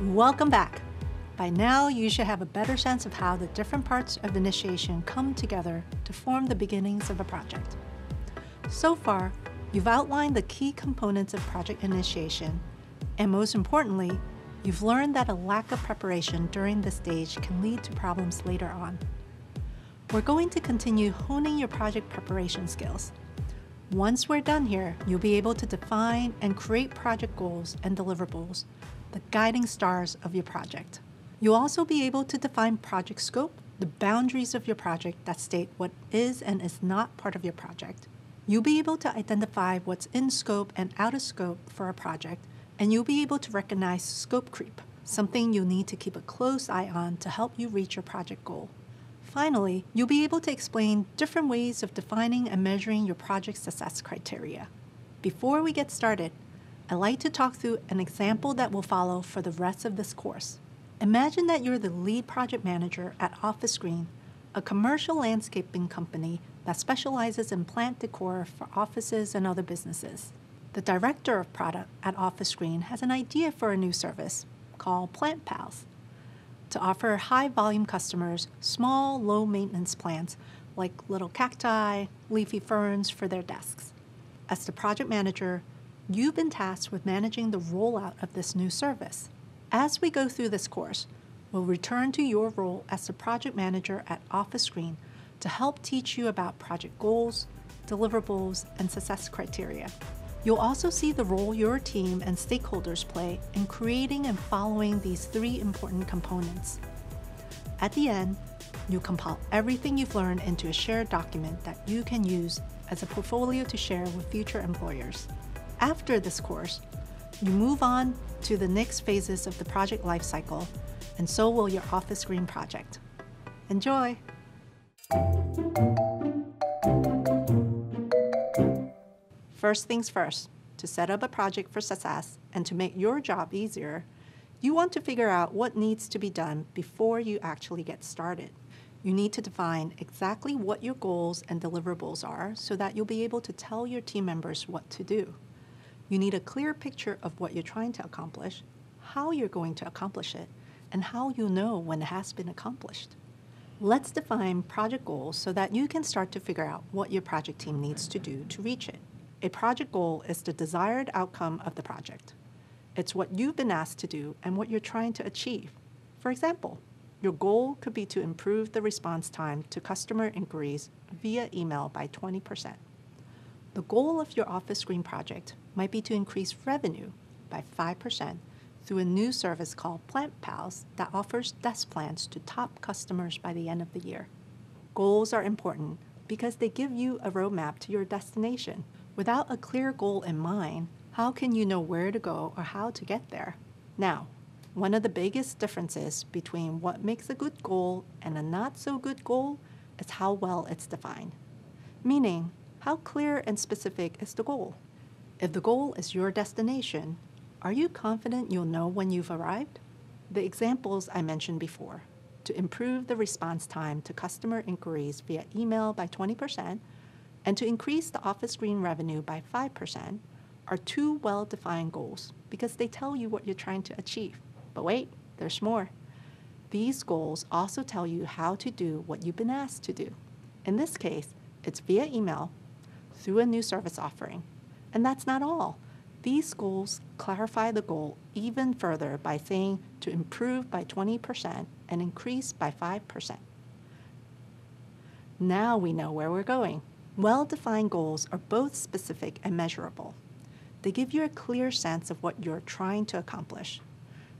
Welcome back. By now, you should have a better sense of how the different parts of initiation come together to form the beginnings of a project. So far, you've outlined the key components of project initiation, and most importantly, you've learned that a lack of preparation during this stage can lead to problems later on. We're going to continue honing your project preparation skills. Once we're done here, you'll be able to define and create project goals and deliverables, the guiding stars of your project. You'll also be able to define project scope, the boundaries of your project that state what is and is not part of your project. You'll be able to identify what's in scope and out of scope for a project, and you'll be able to recognize scope creep, something you'll need to keep a close eye on to help you reach your project goal. Finally, you'll be able to explain different ways of defining and measuring your project success criteria. Before we get started, I'd like to talk through an example that will follow for the rest of this course. Imagine that you're the lead project manager at Office Green, a commercial landscaping company that specializes in plant decor for offices and other businesses. The director of product at Office Green has an idea for a new service called Plant Pals to offer high-volume customers small, low-maintenance plants like little cacti, leafy ferns for their desks. As the project manager, you've been tasked with managing the rollout of this new service. As we go through this course, we'll return to your role as the project manager at Office Green to help teach you about project goals, deliverables, and success criteria. You'll also see the role your team and stakeholders play in creating and following these three important components. At the end, you'll compile everything you've learned into a shared document that you can use as a portfolio to share with future employers. After this course, you move on to the next phases of the project lifecycle, and so will your Office Green project. Enjoy! First things first, to set up a project for success and to make your job easier, you want to figure out what needs to be done before you actually get started. You need to define exactly what your goals and deliverables are so that you'll be able to tell your team members what to do. You need a clear picture of what you're trying to accomplish, how you're going to accomplish it, and how you'll know when it has been accomplished. Let's define project goals so that you can start to figure out what your project team needs to do to reach it. A project goal is the desired outcome of the project. It's what you've been asked to do and what you're trying to achieve. For example, your goal could be to improve the response time to customer inquiries via email by 20%. The goal of your Office Green project might be to increase revenue by 5% through a new service called Plant Pals that offers desk plants to top customers by the end of the year. Goals are important because they give you a roadmap to your destination. Without a clear goal in mind, how can you know where to go or how to get there? Now, one of the biggest differences between what makes a good goal and a not so good goal is how well it's defined. Meaning, how clear and specific is the goal? If the goal is your destination, are you confident you'll know when you've arrived? The examples I mentioned before, to improve the response time to customer inquiries via email by 20% and to increase the Office Green revenue by 5%, are two well-defined goals because they tell you what you're trying to achieve. But wait, there's more. These goals also tell you how to do what you've been asked to do. In this case, it's via email, through a new service offering. And that's not all. These goals clarify the goal even further by saying to improve by 20% and increase by 5%. Now we know where we're going. Well-defined goals are both specific and measurable. They give you a clear sense of what you're trying to accomplish.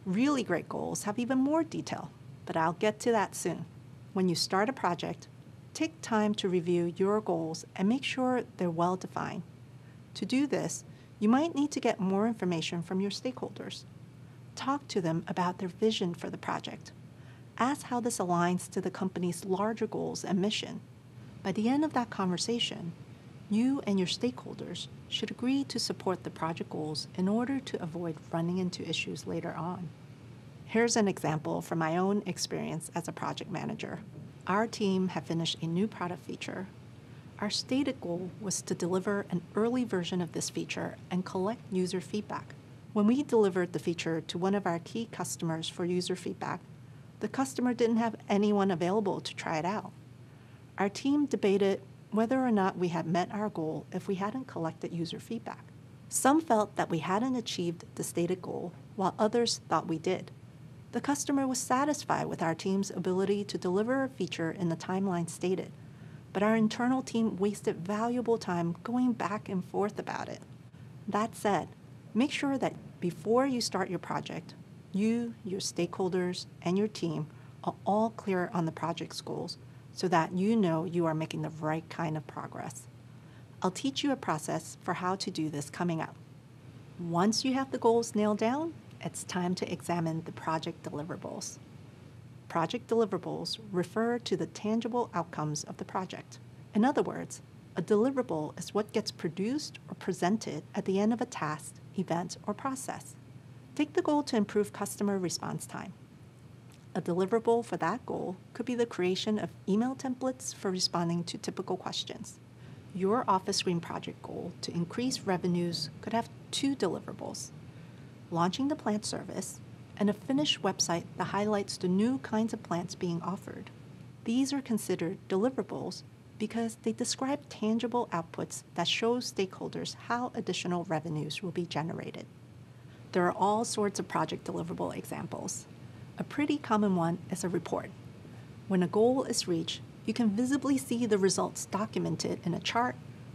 Really great goals have even more detail, but I'll get to that soon. When you start a project, take time to review your goals and make sure they're well-defined. To do this, you might need to get more information from your stakeholders. Talk to them about their vision for the project. Ask how this aligns to the company's larger goals and mission. By the end of that conversation, you and your stakeholders should agree to support the project goals in order to avoid running into issues later on. Here's an example from my own experience as a project manager. Our team had finished a new product feature. Our stated goal was to deliver an early version of this feature and collect user feedback. When we delivered the feature to one of our key customers for user feedback, the customer didn't have anyone available to try it out. Our team debated whether or not we had met our goal if we hadn't collected user feedback. Some felt that we hadn't achieved the stated goal, while others thought we did. The customer was satisfied with our team's ability to deliver a feature in the timeline stated, but our internal team wasted valuable time going back and forth about it. That said, make sure that before you start your project, you, your stakeholders, and your team are all clear on the project's goals so that you know you are making the right kind of progress. I'll teach you a process for how to do this coming up. Once you have the goals nailed down, it's time to examine the project deliverables. Project deliverables refer to the tangible outcomes of the project. In other words, a deliverable is what gets produced or presented at the end of a task, event, or process. Take the goal to improve customer response time. A deliverable for that goal could be the creation of email templates for responding to typical questions. Your office screen project goal to increase revenues could have two deliverables: launching the plant service and a finished website that highlights the new kinds of plants being offered. These are considered deliverables because they describe tangible outputs that show stakeholders how additional revenues will be generated. There are all sorts of project deliverable examples. A pretty common one is a report. When a goal is reached, you can visibly see the results documented in a chart,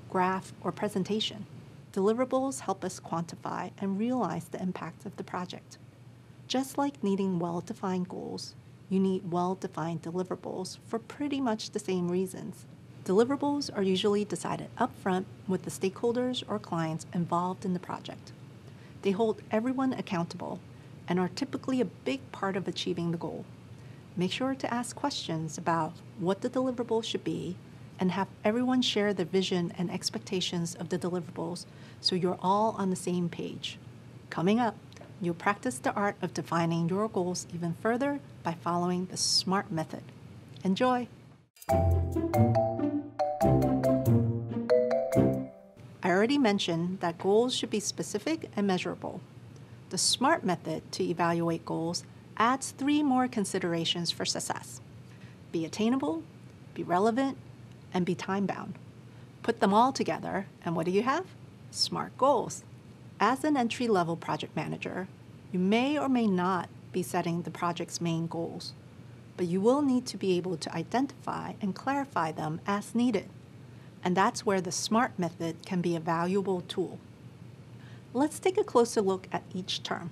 graph, or presentation. Deliverables help us quantify and realize the impact of the project. Just like needing well-defined goals, you need well-defined deliverables for pretty much the same reasons. Deliverables are usually decided upfront with the stakeholders or clients involved in the project. They hold everyone accountable and are typically a big part of achieving the goal. Make sure to ask questions about what the deliverable should be and have everyone share their vision and expectations of the deliverables so you're all on the same page. Coming up, you'll practice the art of defining your goals even further by following the SMART method. Enjoy! I already mentioned that goals should be specific and measurable. The SMART method to evaluate goals adds 3 more considerations for success: be attainable, be relevant, and be time-bound. Put them all together, and what do you have? SMART goals. As an entry-level project manager, you may or may not be setting the project's main goals, but you will need to be able to identify and clarify them as needed. And that's where the SMART method can be a valuable tool. Let's take a closer look at each term.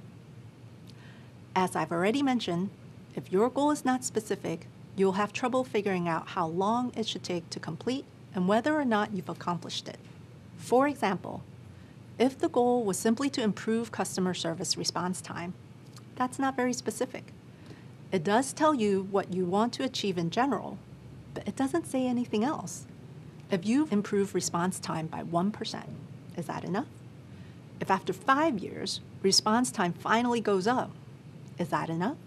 As I've already mentioned, if your goal is not specific, you'll have trouble figuring out how long it should take to complete and whether or not you've accomplished it. For example, if the goal was simply to improve customer service response time, that's not very specific. It does tell you what you want to achieve in general, but it doesn't say anything else. If you've improved response time by 1%, is that enough? If after 5 years, response time finally goes up, is that enough?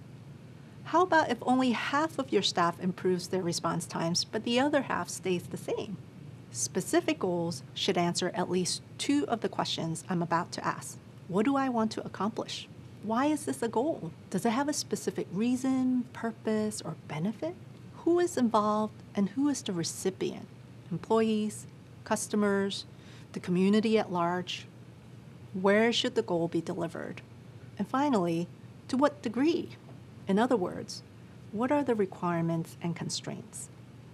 How about if only half of your staff improves their response times, but the other half stays the same? Specific goals should answer at least 2 of the questions I'm about to ask. What do I want to accomplish? Why is this a goal? Does it have a specific reason, purpose, or benefit? Who is involved and who is the recipient? Employees, customers, the community at large? Where should the goal be delivered? And finally, to what degree? In other words, what are the requirements and constraints?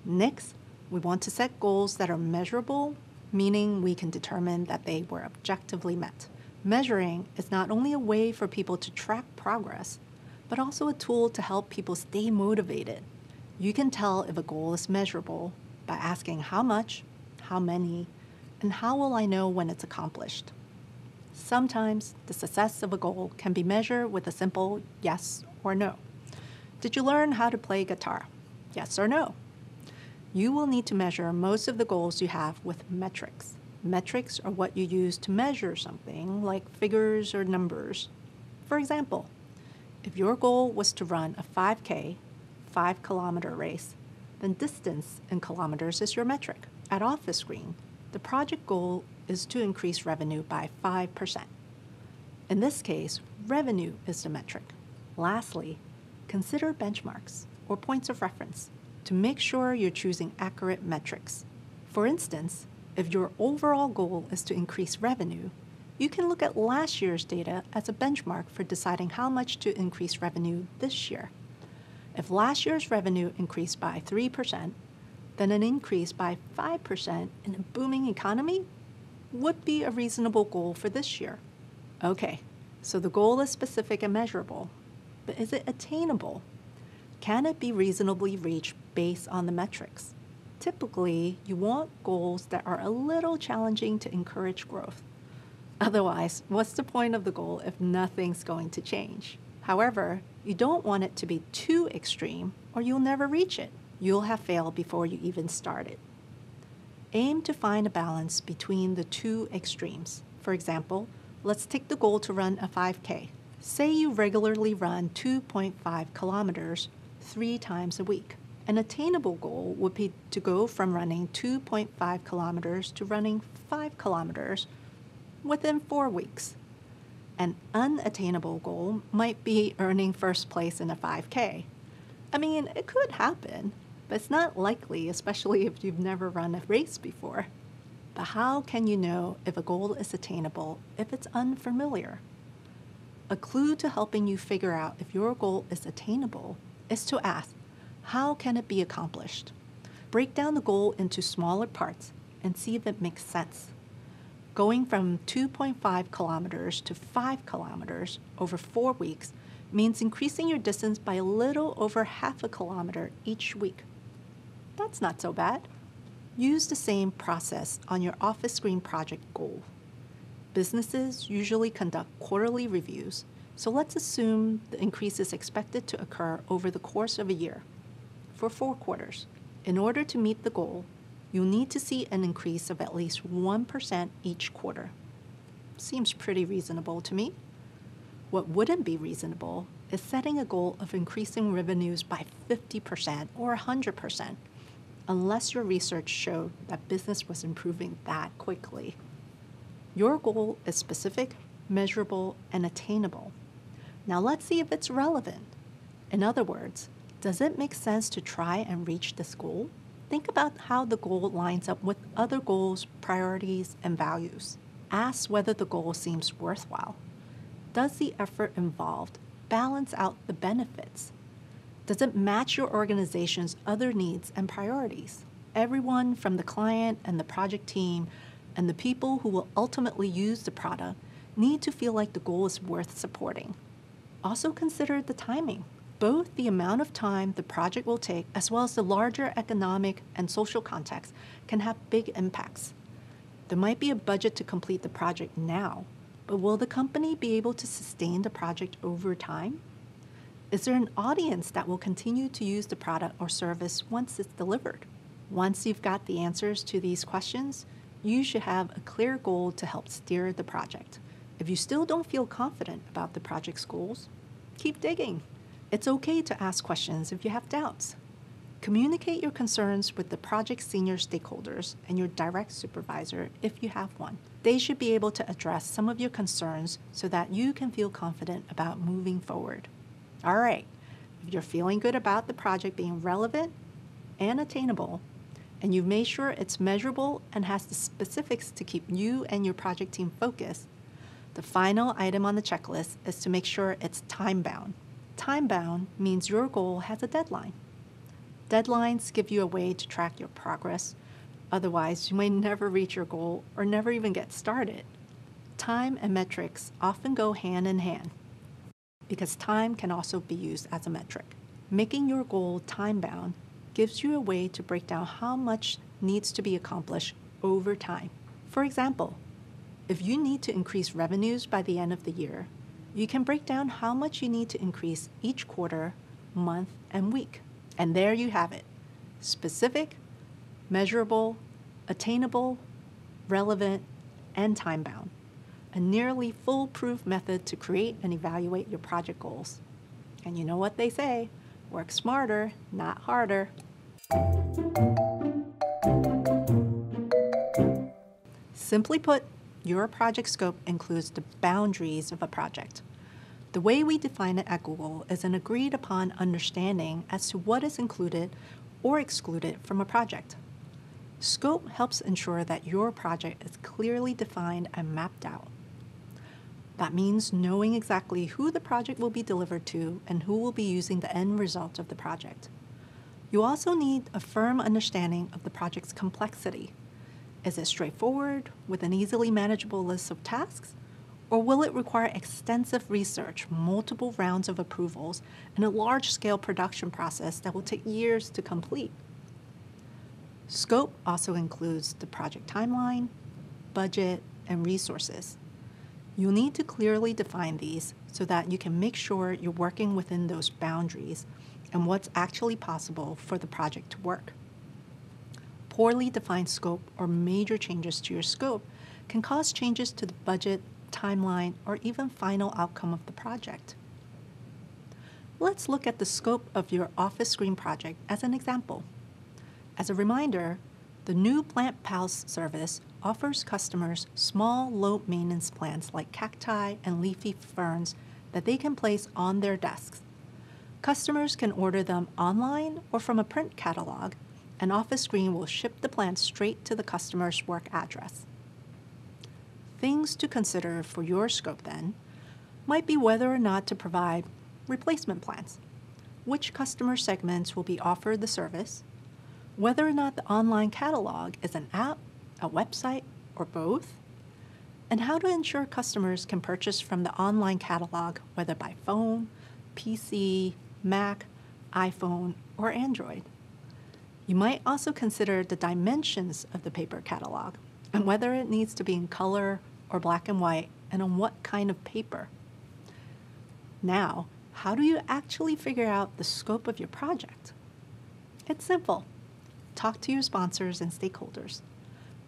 Next, we want to set goals that are measurable, meaning we can determine that they were objectively met. Measuring is not only a way for people to track progress, but also a tool to help people stay motivated. You can tell if a goal is measurable by asking how much, how many, and how will I know when it's accomplished. Sometimes the success of a goal can be measured with a simple yes or no. Did you learn how to play guitar? Yes or no? You will need to measure most of the goals you have with metrics. Metrics are what you use to measure something, like figures or numbers. For example, if your goal was to run a 5K, 5-kilometer race, then distance in kilometers is your metric. At Office Screen, the project goal is to increase revenue by 5%. In this case, revenue is the metric. Lastly, consider benchmarks or points of reference to make sure you're choosing accurate metrics. For instance, if your overall goal is to increase revenue, you can look at last year's data as a benchmark for deciding how much to increase revenue this year. If last year's revenue increased by 3%, then an increase by 5% in a booming economy would be a reasonable goal for this year. Okay, so the goal is specific and measurable, but is it attainable? Can it be reasonably reached based on the metrics? Typically, you want goals that are a little challenging to encourage growth. Otherwise, what's the point of the goal if nothing's going to change? However, you don't want it to be too extreme or you'll never reach it. You'll have failed before you even started. Aim to find a balance between the two extremes. For example, let's take the goal to run a 5K. Say you regularly run 2.5 kilometers 3 times a week. An attainable goal would be to go from running 2.5 kilometers to running 5 kilometers within 4 weeks. An unattainable goal might be earning first place in a 5K. I mean, it could happen, but it's not likely, especially if you've never run a race before. But how can you know if a goal is attainable if it's unfamiliar? A clue to helping you figure out if your goal is attainable is to ask, how can it be accomplished? Break down the goal into smaller parts and see if it makes sense. Going from 2.5 kilometers to 5 kilometers over 4 weeks means increasing your distance by a little over half a kilometer each week. That's not so bad. Use the same process on your Office Screen project goal. Businesses usually conduct quarterly reviews, so let's assume the increase is expected to occur over the course of a year, for 4 quarters. In order to meet the goal, you'll need to see an increase of at least 1% each quarter. Seems pretty reasonable to me. What wouldn't be reasonable is setting a goal of increasing revenues by 50% or 100%, unless your research showed that business was improving that quickly. Your goal is specific, measurable, and attainable. Now let's see if it's relevant. In other words, does it make sense to try and reach this goal? Think about how the goal lines up with other goals, priorities, and values. Ask whether the goal seems worthwhile. Does the effort involved balance out the benefits? Does it match your organization's other needs and priorities? Everyone from the client and the project team and the people who will ultimately use the product need to feel like the goal is worth supporting. Also consider the timing. Both the amount of time the project will take as well as the larger economic and social context can have big impacts. There might be a budget to complete the project now, but will the company be able to sustain the project over time? Is there an audience that will continue to use the product or service once it's delivered? Once you've got the answers to these questions, you should have a clear goal to help steer the project. If you still don't feel confident about the project's goals, keep digging. It's okay to ask questions if you have doubts. Communicate your concerns with the project's senior stakeholders and your direct supervisor if you have one. They should be able to address some of your concerns so that you can feel confident about moving forward. All right, if you're feeling good about the project being relevant and attainable, and you've made sure it's measurable and has the specifics to keep you and your project team focused, the final item on the checklist is to make sure it's time-bound. Time-bound means your goal has a deadline. Deadlines give you a way to track your progress. Otherwise, you may never reach your goal or never even get started. Time and metrics often go hand in hand because time can also be used as a metric. Making your goal time-bound gives you a way to break down how much needs to be accomplished over time. For example, if you need to increase revenues by the end of the year, you can break down how much you need to increase each quarter, month, and week. And there you have it. Specific, measurable, attainable, relevant, and time-bound. A nearly foolproof method to create and evaluate your project goals. And you know what they say, work smarter, not harder. Simply put, your project scope includes the boundaries of a project. The way we define it at Google is an agreed upon understanding as to what is included or excluded from a project. Scope helps ensure that your project is clearly defined and mapped out. That means knowing exactly who the project will be delivered to and who will be using the end result of the project. You also need a firm understanding of the project's complexity. Is it straightforward with an easily manageable list of tasks? Or will it require extensive research, multiple rounds of approvals, and a large-scale production process that will take years to complete? Scope also includes the project timeline, budget, and resources. You'll need to clearly define these so that you can make sure you're working within those boundaries and what's actually possible for the project to work. Poorly defined scope or major changes to your scope can cause changes to the budget, timeline, or even final outcome of the project. Let's look at the scope of your office screen project as an example. As a reminder, the new Plant Pals service offers customers small, low-maintenance plants like cacti and leafy ferns that they can place on their desks. Customers can order them online or from a print catalog, and Office Screen will ship the plants straight to the customer's work address. Things to consider for your scope then might be whether or not to provide replacement plants, which customer segments will be offered the service, whether or not the online catalog is an app, a website, or both, and how to ensure customers can purchase from the online catalog whether by phone, PC, Mac, iPhone, or Android. You might also consider the dimensions of the paper catalog and whether it needs to be in color or black and white and on what kind of paper. Now, how do you actually figure out the scope of your project? It's simple. Talk to your sponsors and stakeholders.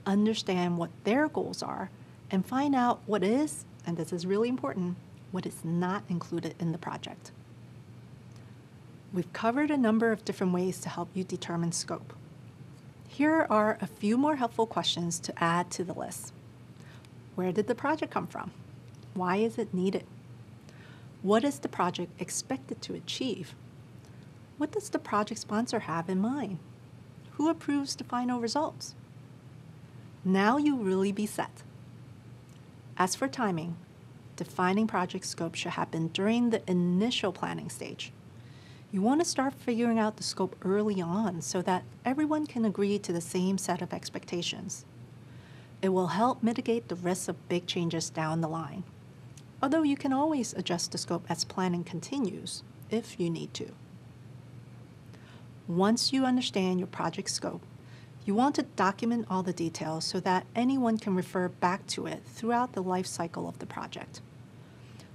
Understand what their goals are and find out what is, and this is really important, what is not included in the project. We've covered a number of different ways to help you determine scope. Here are a few more helpful questions to add to the list. Where did the project come from? Why is it needed? What is the project expected to achieve? What does the project sponsor have in mind? Who approves the final results? Now you really be set. As for timing, defining project scope should happen during the initial planning stage. You want to start figuring out the scope early on so that everyone can agree to the same set of expectations. It will help mitigate the risks of big changes down the line, although you can always adjust the scope as planning continues if you need to. Once you understand your project scope, you want to document all the details so that anyone can refer back to it throughout the life cycle of the project.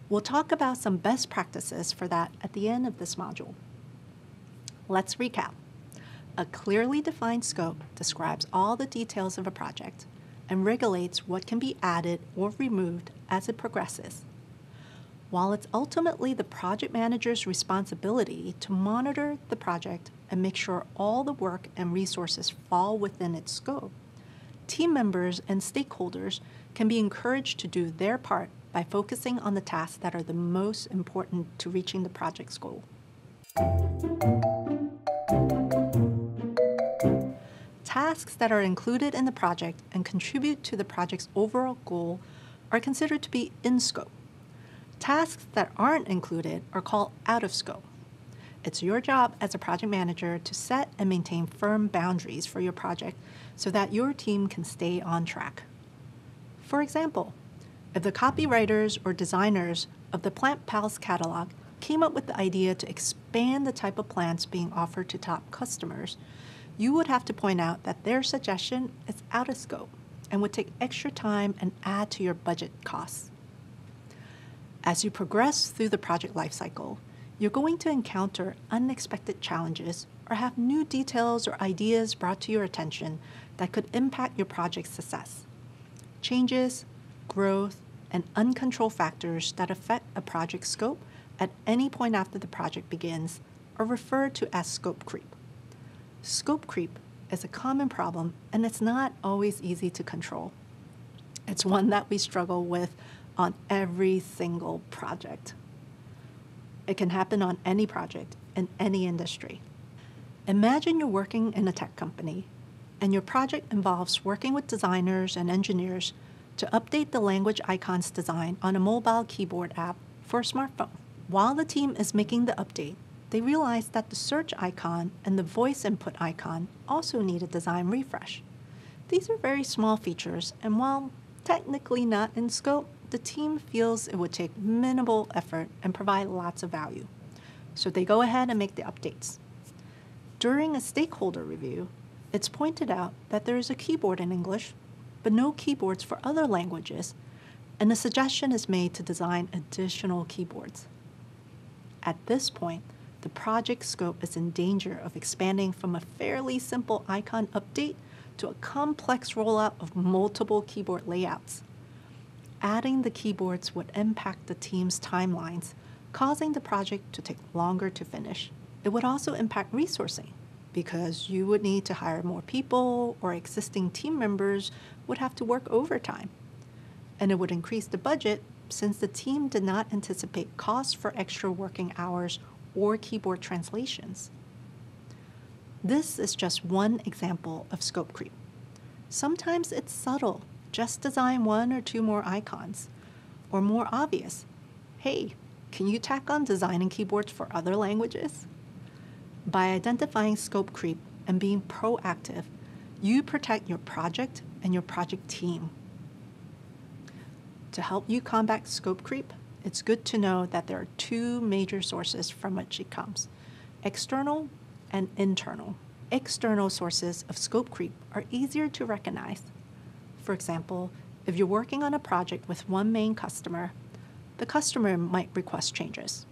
We'll talk about some best practices for that at the end of this module. Let's recap. A clearly defined scope describes all the details of a project and regulates what can be added or removed as it progresses. While it's ultimately the project manager's responsibility to monitor the project and make sure all the work and resources fall within its scope, team members and stakeholders can be encouraged to do their part by focusing on the tasks that are the most important to reaching the project's goal. Tasks that are included in the project and contribute to the project's overall goal are considered to be in scope. Tasks that aren't included are called out of scope. It's your job as a project manager to set and maintain firm boundaries for your project so that your team can stay on track. For example, if the copywriters or designers of the Plant Pals catalog came up with the idea to expand the type of plants being offered to top customers, you would have to point out that their suggestion is out of scope and would take extra time and add to your budget costs. As you progress through the project lifecycle, you're going to encounter unexpected challenges or have new details or ideas brought to your attention that could impact your project's success. Changes, growth, and uncontrolled factors that affect a project scope at any point after the project begins are referred to as scope creep. Scope creep is a common problem, and it's not always easy to control. It's one that we struggle with on every single project. It can happen on any project in any industry. Imagine you're working in a tech company and your project involves working with designers and engineers to update the language icons design on a mobile keyboard app for a smartphone. While the team is making the update, they realize that the search icon and the voice input icon also need a design refresh. These are very small features, and while technically not in scope, the team feels it would take minimal effort and provide lots of value. So they go ahead and make the updates. During a stakeholder review, it's pointed out that there is a keyboard in English, but no keyboards for other languages, and a suggestion is made to design additional keyboards. At this point, the project scope is in danger of expanding from a fairly simple icon update to a complex rollout of multiple keyboard layouts. Adding the keyboards would impact the team's timelines, causing the project to take longer to finish. It would also impact resourcing, because you would need to hire more people or existing team members would have to work overtime. And it would increase the budget since the team did not anticipate costs for extra working hours or keyboard translations. This is just one example of scope creep. Sometimes it's subtle, just design one or two more icons. Or more obvious, hey, can you tack on designing keyboards for other languages? By identifying scope creep and being proactive, you protect your project and your project team. To help you combat scope creep, it's good to know that there are two major sources from which it comes: external and internal. External sources of scope creep are easier to recognize. For example, if you're working on a project with one main customer, the customer might request changes.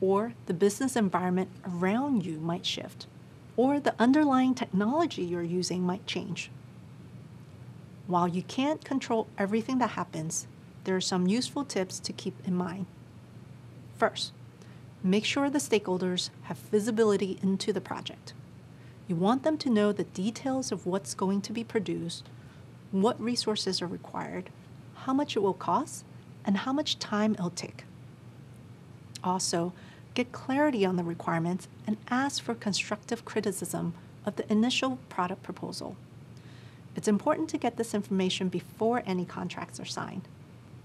Or the business environment around you might shift. Or the underlying technology you're using might change. While you can't control everything that happens, there are some useful tips to keep in mind. First, make sure the stakeholders have visibility into the project. You want them to know the details of what's going to be produced, what resources are required, how much it will cost, and how much time it'll take. Also, get clarity on the requirements and ask for constructive criticism of the initial product proposal. It's important to get this information before any contracts are signed.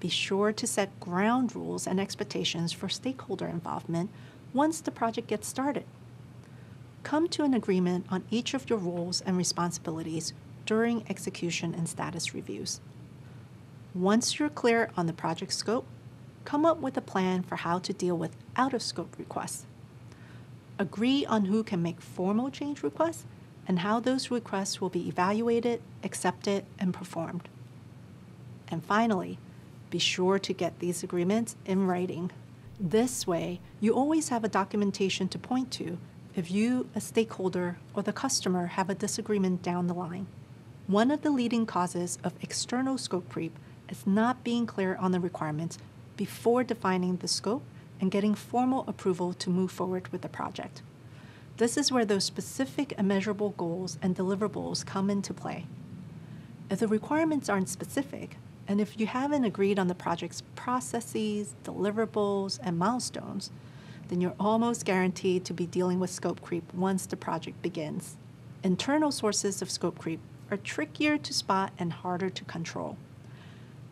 Be sure to set ground rules and expectations for stakeholder involvement once the project gets started. Come to an agreement on each of your roles and responsibilities during execution and status reviews. Once you're clear on the project scope, come up with a plan for how to deal with out-of-scope requests. Agree on who can make formal change requests and how those requests will be evaluated, accepted, and performed. And finally, be sure to get these agreements in writing. This way, you always have a documentation to point to if you, a stakeholder, or the customer have a disagreement down the line. One of the leading causes of external scope creep is not being clear on the requirements before defining the scope and getting formal approval to move forward with the project. This is where those specific and measurable goals and deliverables come into play. If the requirements aren't specific, and if you haven't agreed on the project's processes, deliverables, and milestones, then you're almost guaranteed to be dealing with scope creep once the project begins. Internal sources of scope creep are trickier to spot and harder to control.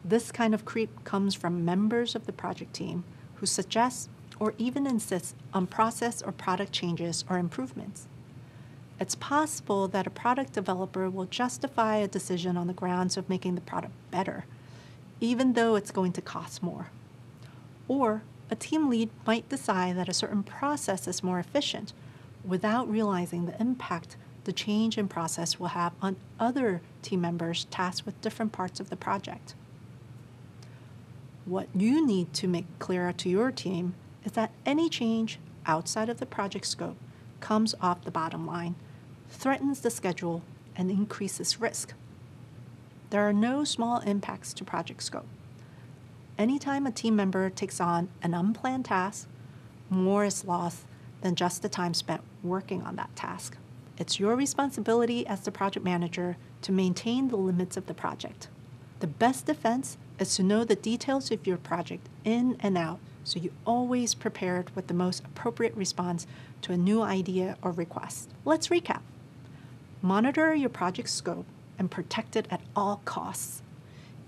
This kind of creep comes from members of the project team who suggest or even insist on process or product changes or improvements. It's possible that a product developer will justify a decision on the grounds of making the product better, even though it's going to cost more. Or a team lead might decide that a certain process is more efficient without realizing the impact the change in process will have on other team members tasked with different parts of the project. What you need to make clear to your team is that any change outside of the project scope comes off the bottom line, threatens the schedule, and increases risk. There are no small impacts to project scope. Anytime a team member takes on an unplanned task, more is lost than just the time spent working on that task. It's your responsibility as the project manager to maintain the limits of the project. The best defense is to know the details of your project in and out, so you're always prepared with the most appropriate response to a new idea or request. Let's recap. Monitor your project scope and protect it at all costs.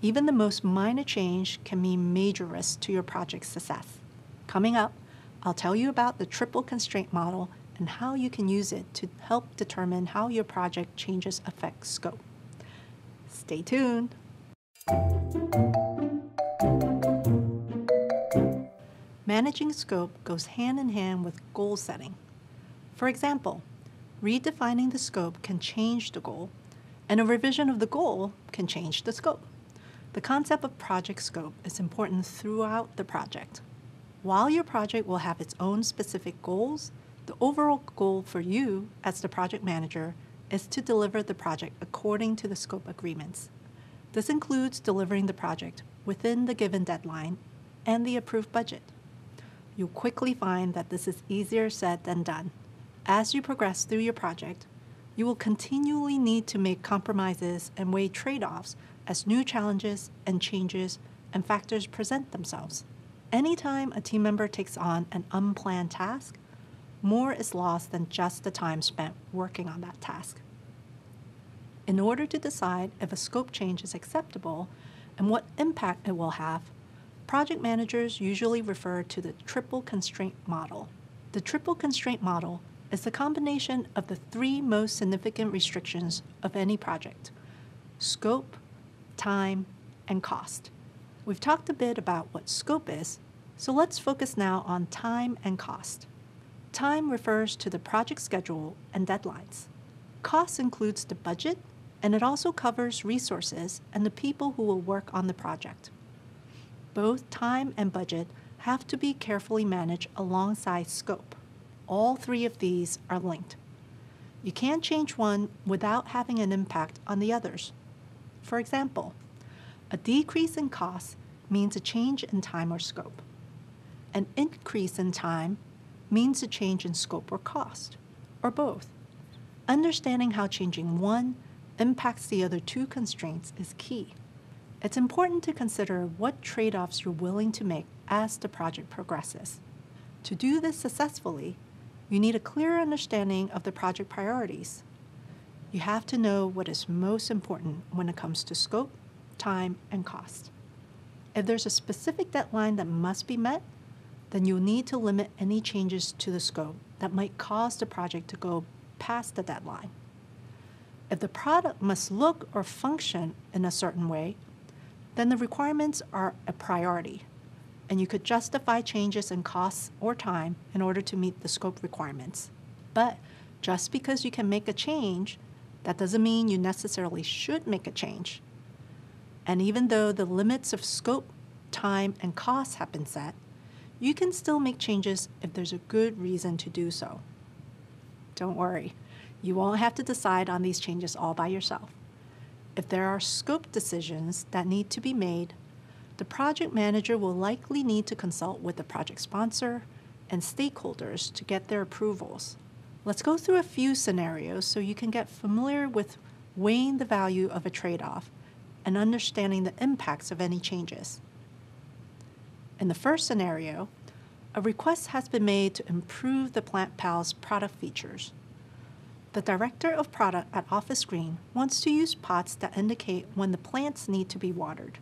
Even the most minor change can mean major risk to your project's success. Coming up, I'll tell you about the triple constraint model and how you can use it to help determine how your project changes affect scope. Stay tuned. Managing scope goes hand in hand with goal setting. For example, redefining the scope can change the goal, and a revision of the goal can change the scope. The concept of project scope is important throughout the project. While your project will have its own specific goals, the overall goal for you as the project manager is to deliver the project according to the scope agreements. This includes delivering the project within the given deadline and the approved budget. You'll quickly find that this is easier said than done. As you progress through your project, you will continually need to make compromises and weigh trade-offs as new challenges and changes and factors present themselves. Anytime a team member takes on an unplanned task, more is lost than just the time spent working on that task. In order to decide if a scope change is acceptable and what impact it will have, project managers usually refer to the triple constraint model. The triple constraint model is the combination of the three most significant restrictions of any project: scope, time, and cost. We've talked a bit about what scope is, so let's focus now on time and cost. Time refers to the project schedule and deadlines. Cost includes the budget, and it also covers resources and the people who will work on the project. Both time and budget have to be carefully managed alongside scope. All three of these are linked. You can't change one without having an impact on the others. For example, a decrease in cost means a change in time or scope. An increase in time means a change in scope or cost, or both. Understanding how changing one impacts the other two constraints is key. It's important to consider what trade-offs you're willing to make as the project progresses. To do this successfully, you need a clear understanding of the project priorities. You have to know what is most important when it comes to scope, time, and cost. If there's a specific deadline that must be met, then you'll need to limit any changes to the scope that might cause the project to go past the deadline. If the product must look or function in a certain way, then the requirements are a priority, and you could justify changes in costs or time in order to meet the scope requirements. But just because you can make a change, that doesn't mean you necessarily should make a change. And even though the limits of scope, time, and cost have been set, you can still make changes if there's a good reason to do so. Don't worry, you won't have to decide on these changes all by yourself. If there are scope decisions that need to be made, the project manager will likely need to consult with the project sponsor and stakeholders to get their approvals. Let's go through a few scenarios so you can get familiar with weighing the value of a trade-off and understanding the impacts of any changes. In the first scenario, a request has been made to improve the PlantPal's product features. The director of product at Office Green wants to use pots that indicate when the plants need to be watered.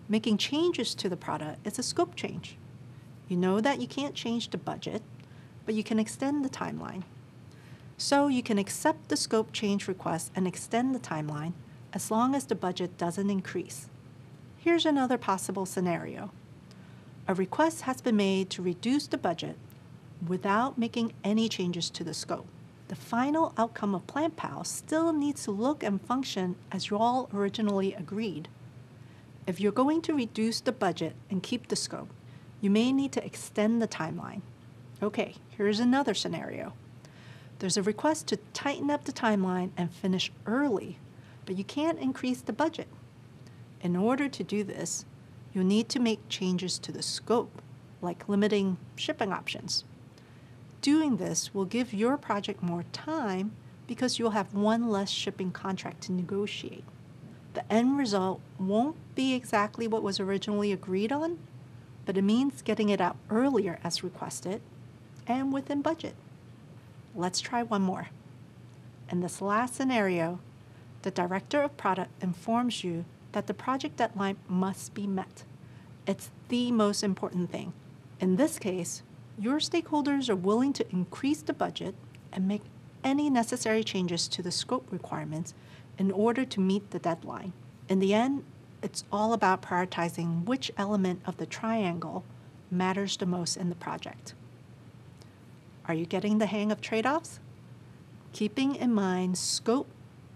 Making changes to the product is a scope change. You know that you can't change the budget, but you can extend the timeline. So you can accept the scope change request and extend the timeline as long as the budget doesn't increase. Here's another possible scenario. A request has been made to reduce the budget without making any changes to the scope. The final outcome of PlantPal still needs to look and function as you all originally agreed. If you're going to reduce the budget and keep the scope, you may need to extend the timeline. Okay, here's another scenario. There's a request to tighten up the timeline and finish early, but you can't increase the budget. In order to do this, you'll need to make changes to the scope, like limiting shipping options. Doing this will give your project more time because you'll have one less shipping contract to negotiate. The end result won't be exactly what was originally agreed on, but it means getting it out earlier as requested and within budget. Let's try one more. In this last scenario, the director of product informs you that the project deadline must be met. It's the most important thing. In this case, your stakeholders are willing to increase the budget and make any necessary changes to the scope requirements in order to meet the deadline. In the end, it's all about prioritizing which element of the triangle matters the most in the project. Are you getting the hang of trade-offs? Keeping in mind scope,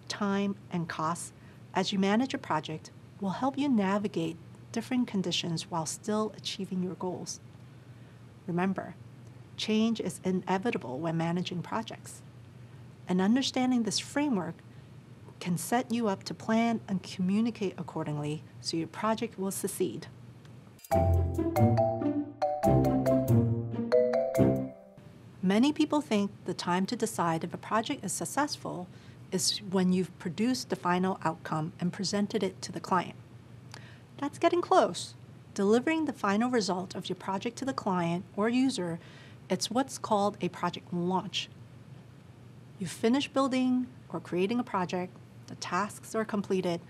time, and costs as you manage a project will help you navigate different conditions while still achieving your goals. Remember, change is inevitable when managing projects, and understanding this framework can set you up to plan and communicate accordingly so your project will succeed. Many people think the time to decide if a project is successful is when you've produced the final outcome and presented it to the client. That's getting close. Delivering the final result of your project to the client or user, it's what's called a project launch. You finish building or creating a project, the tasks are completed,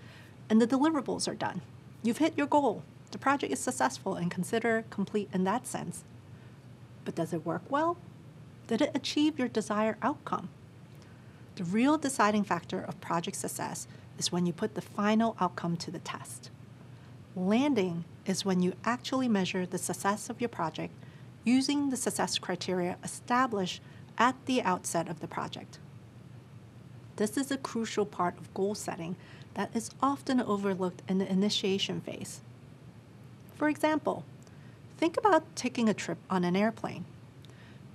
and the deliverables are done. You've hit your goal. The project is successful and considered complete in that sense. But does it work well? Did it achieve your desired outcome? The real deciding factor of project success is when you put the final outcome to the test. Landing is when you actually measure the success of your project using the success criteria established at the outset of the project. This is a crucial part of goal setting that is often overlooked in the initiation phase. For example, think about taking a trip on an airplane.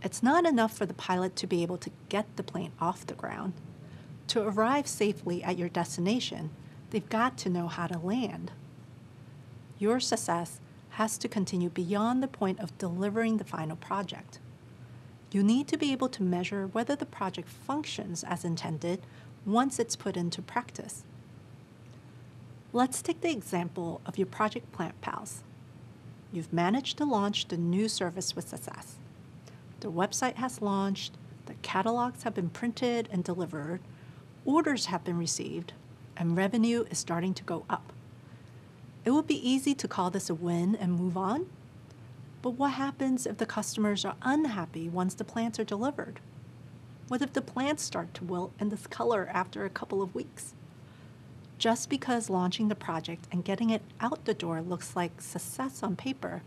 It's not enough for the pilot to be able to get the plane off the ground. To arrive safely at your destination, they've got to know how to land. Your success has to continue beyond the point of delivering the final project. You need to be able to measure whether the project functions as intended once it's put into practice. Let's take the example of your project Plant Pals. You've managed to launch the new service with success. The website has launched, the catalogs have been printed and delivered, orders have been received, and revenue is starting to go up. It would be easy to call this a win and move on, but what happens if the customers are unhappy once the plants are delivered? What if the plants start to wilt and discolor after a couple of weeks? Just because launching the project and getting it out the door looks like success on paper,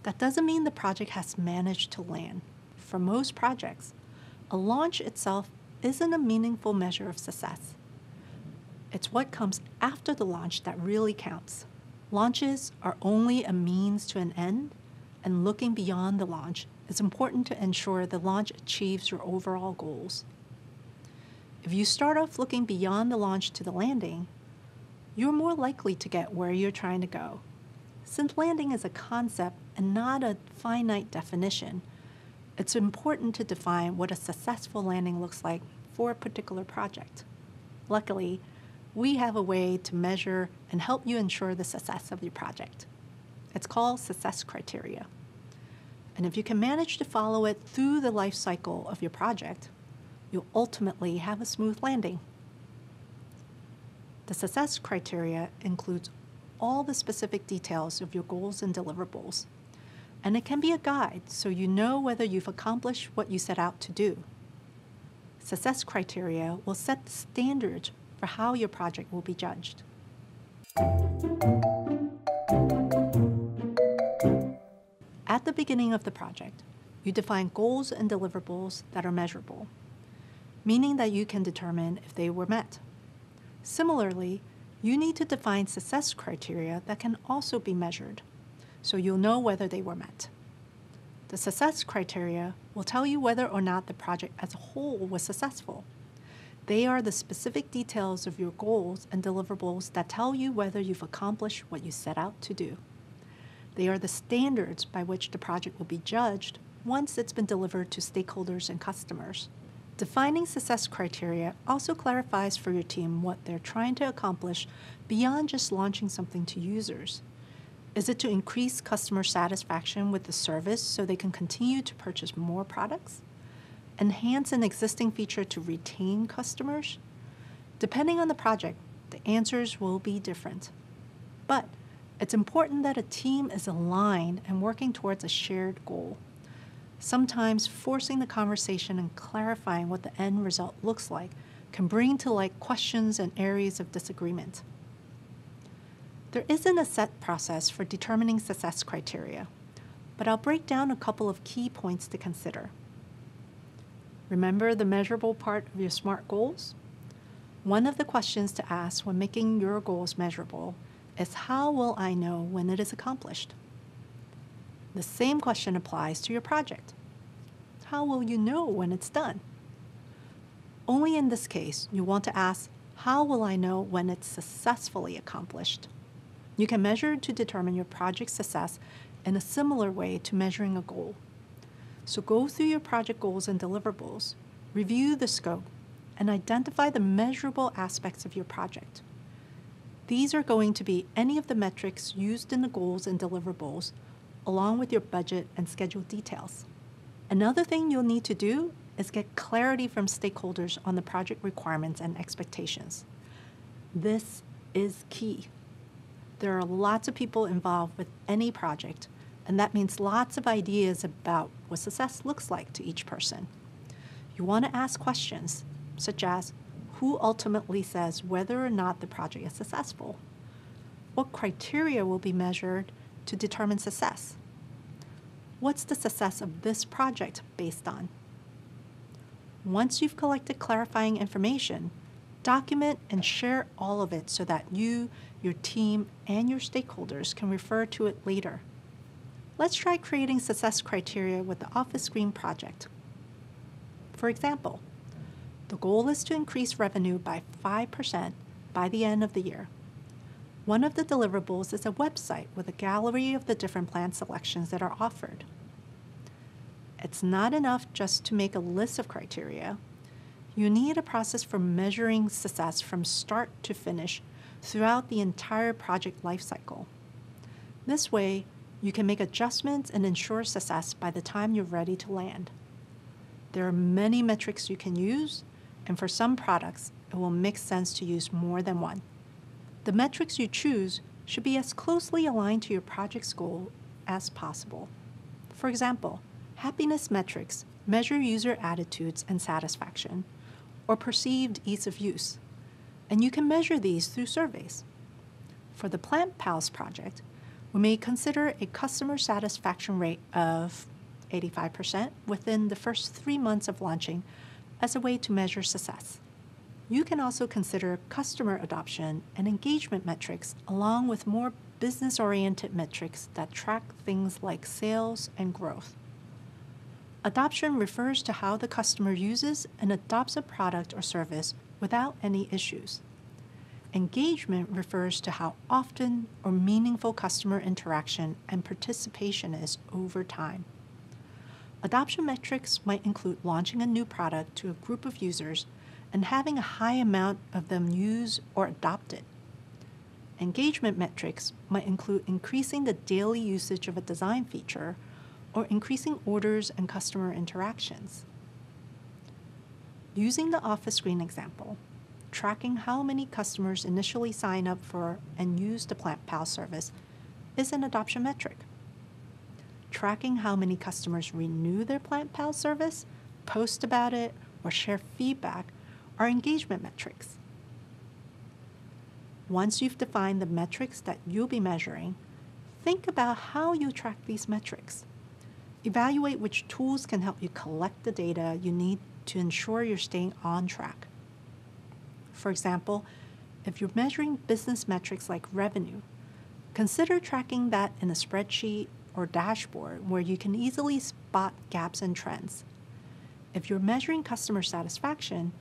that doesn't mean the project has managed to land. For most projects, a launch itself isn't a meaningful measure of success. It's what comes after the launch that really counts. Launches are only a means to an end, and looking beyond the launch is important to ensure the launch achieves your overall goals. If you start off looking beyond the launch to the landing, you're more likely to get where you're trying to go. Since landing is a concept and not a finite definition, it's important to define what a successful landing looks like for a particular project. Luckily, we have a way to measure and help you ensure the success of your project. It's called success criteria. And if you can manage to follow it through the life cycle of your project, you'll ultimately have a smooth landing. The success criteria includes all the specific details of your goals and deliverables, and it can be a guide so you know whether you've accomplished what you set out to do. Success criteria will set the standards for how your project will be judged. At the beginning of the project, you define goals and deliverables that are measurable, meaning that you can determine if they were met. Similarly, you need to define success criteria that can also be measured, so you'll know whether they were met. The success criteria will tell you whether or not the project as a whole was successful. They are the specific details of your goals and deliverables that tell you whether you've accomplished what you set out to do. They are the standards by which the project will be judged once it's been delivered to stakeholders and customers. Defining success criteria also clarifies for your team what they're trying to accomplish beyond just launching something to users. Is it to increase customer satisfaction with the service so they can continue to purchase more products? Enhance an existing feature to retain customers? Depending on the project, the answers will be different. But it's important that a team is aligned and working towards a shared goal. Sometimes forcing the conversation and clarifying what the end result looks like can bring to light questions and areas of disagreement. There isn't a set process for determining success criteria, but I'll break down a couple of key points to consider. Remember the measurable part of your SMART goals? One of the questions to ask when making your goals measurable is, how will I know when it is accomplished? The same question applies to your project. How will you know when it's done? Only in this case, you want to ask, how will I know when it's successfully accomplished? You can measure to determine your project's success in a similar way to measuring a goal. So go through your project goals and deliverables, review the scope, and identify the measurable aspects of your project. These are going to be any of the metrics used in the goals and deliverables, along with your budget and schedule details. Another thing you'll need to do is get clarity from stakeholders on the project requirements and expectations. This is key. There are lots of people involved with any project, and that means lots of ideas about what success looks like to each person. You want to ask questions, such as, who ultimately says whether or not the project is successful? What criteria will be measured to determine success? What's the success of this project based on? Once you've collected clarifying information, document and share all of it so that you, your team, and your stakeholders can refer to it later. Let's try creating success criteria with the office screen project. For example, the goal is to increase revenue by 5% by the end of the year. One of the deliverables is a website with a gallery of the different plan selections that are offered. It's not enough just to make a list of criteria. You need a process for measuring success from start to finish throughout the entire project lifecycle. This way, you can make adjustments and ensure success by the time you're ready to land. There are many metrics you can use, and for some products, it will make sense to use more than one. The metrics you choose should be as closely aligned to your project's goal as possible. For example, happiness metrics measure user attitudes and satisfaction, or perceived ease of use, and you can measure these through surveys. For the Plant Pals project, we may consider a customer satisfaction rate of 85% within the first 3 months of launching as a way to measure success. You can also consider customer adoption and engagement metrics along with more business-oriented metrics that track things like sales and growth. Adoption refers to how the customer uses and adopts a product or service without any issues. Engagement refers to how often or meaningful customer interaction and participation is over time. Adoption metrics might include launching a new product to a group of users and having a high amount of them use or adopt it. Engagement metrics might include increasing the daily usage of a design feature or increasing orders and customer interactions. Using the office screen example, tracking how many customers initially sign up for and use the Plant Pal service is an adoption metric. Tracking how many customers renew their Plant Pal service, post about it, or share feedback are engagement metrics. Once you've defined the metrics that you'll be measuring, think about how you track these metrics. Evaluate which tools can help you collect the data you need to ensure you're staying on track. For example, if you're measuring business metrics like revenue, consider tracking that in a spreadsheet or dashboard where you can easily spot gaps and trends. If you're measuring customer satisfaction,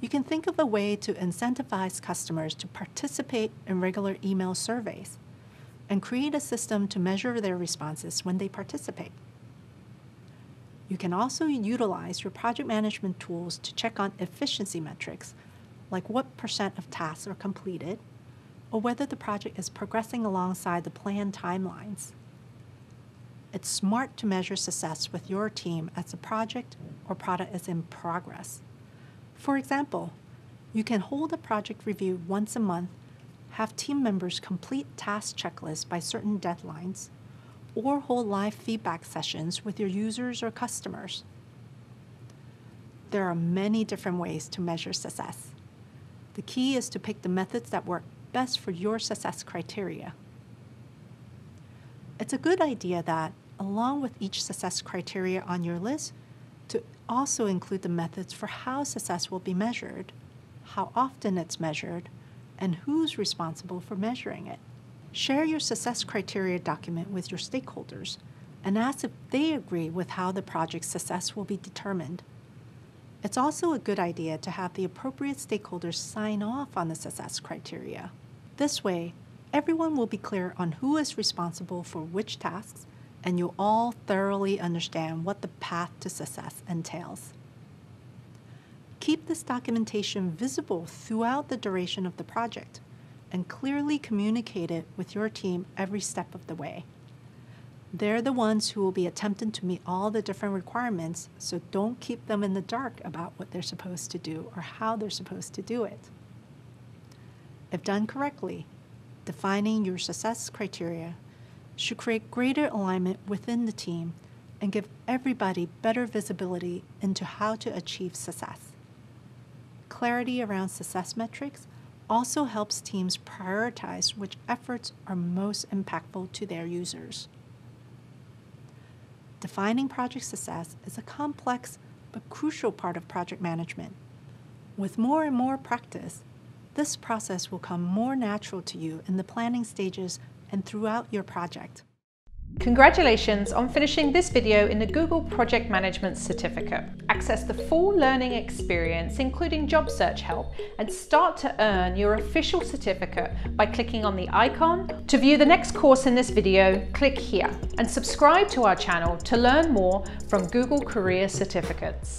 you can think of a way to incentivize customers to participate in regular email surveys and create a system to measure their responses when they participate. You can also utilize your project management tools to check on efficiency metrics, like what % of tasks are completed, or whether the project is progressing alongside the planned timelines. It's smart to measure success with your team as the project or product is in progress. For example, you can hold a project review once a month, have team members complete task checklists by certain deadlines, or hold live feedback sessions with your users or customers. There are many different ways to measure success. The key is to pick the methods that work best for your success criteria. It's a good idea that, along with each success criteria on your list, to also include the methods for how success will be measured, how often it's measured, and who's responsible for measuring it. Share your success criteria document with your stakeholders and ask if they agree with how the project's success will be determined. It's also a good idea to have the appropriate stakeholders sign off on the success criteria. This way, everyone will be clear on who is responsible for which tasks, and you'll all thoroughly understand what the path to success entails. Keep this documentation visible throughout the duration of the project and clearly communicate it with your team every step of the way. They're the ones who will be attempting to meet all the different requirements, so don't keep them in the dark about what they're supposed to do or how they're supposed to do it. If done correctly, defining your success criteria should create greater alignment within the team and give everybody better visibility into how to achieve success. Clarity around success metrics also helps teams prioritize which efforts are most impactful to their users. Defining project success is a complex but crucial part of project management. With more and more practice, this process will come more natural to you in the planning stages and throughout your project. Congratulations on finishing this video in the Google Project Management Certificate. Access the full learning experience, including job search help, and start to earn your official certificate by clicking on the icon. To view the next course in this video, click here and subscribe to our channel to learn more from Google Career Certificates.